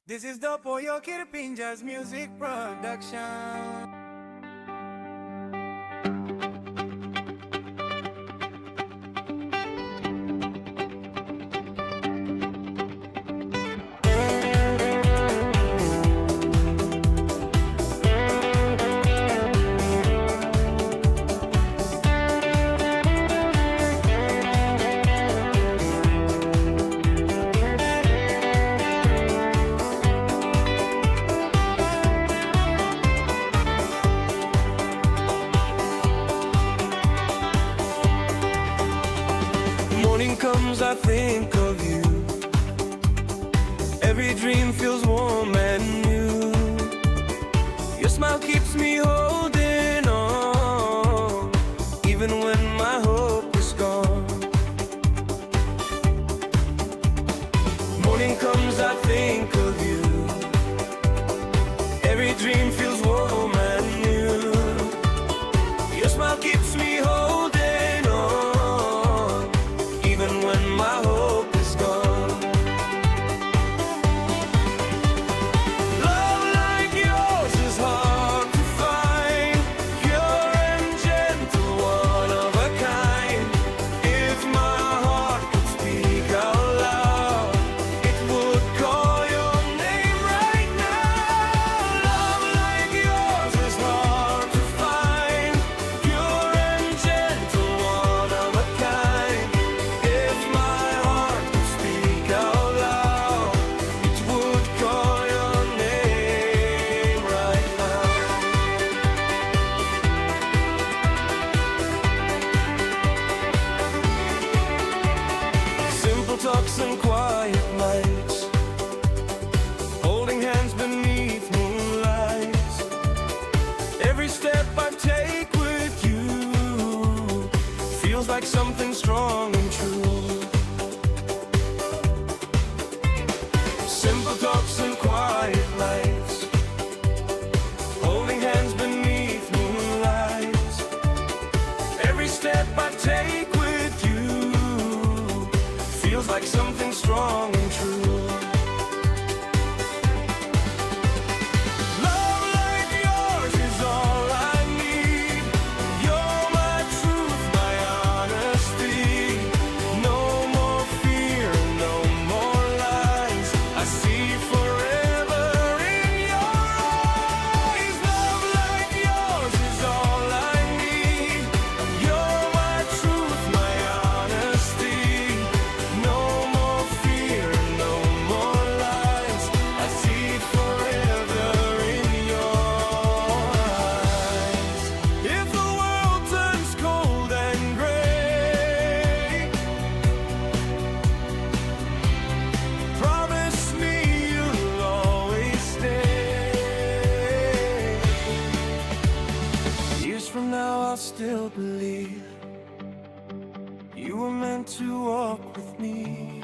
This is the Poyo Kirpinja's music production. Morning comes, I think of you. Every dream feels warm and new. Your smile keeps me holding on, even when my hope is gone. Morning comes, I think of you. Every dream feels warm and new. Your smile keeps me holding on, even when my hope is gone. Love like yours is hard to find, pure and gentle, one of a kind. If my heart could speak out loud, it would call your name right now. Love like yours is hard to find, pure and gentle, one of a kind. If my heart could speak out loud, it would call your name right now. Simple talks and quiet nights, holding hands beneath moonlight. Every step I take with you feels like something strong and true. Simple talks and quiet nights, holding hands beneath moonlight. Every step I take with you feels like something strong and true. Love like yours is all I need. You're my truth, my honesty. No more fear, no more lies. I see forever in your eyes. Love like yours is all I need. You're my truth, my honesty. No more fear, no more lies. I see forever in your eyes. If the world turns cold and gray, promise me you'll always stay. Years from now I'll still believe you were meant to walk with me.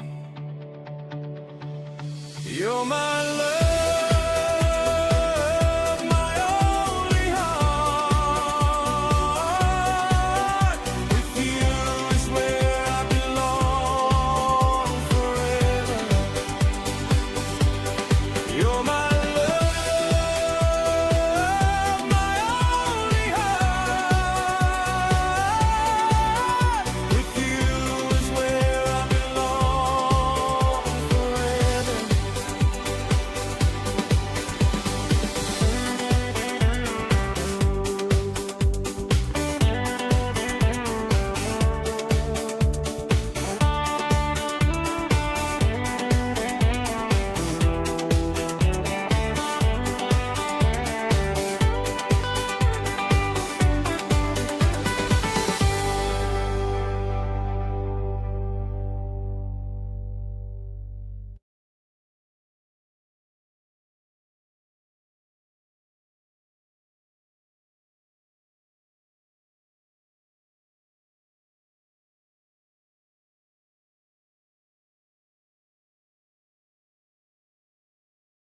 You're my love, my only heart. With you is where I belong forever. You're my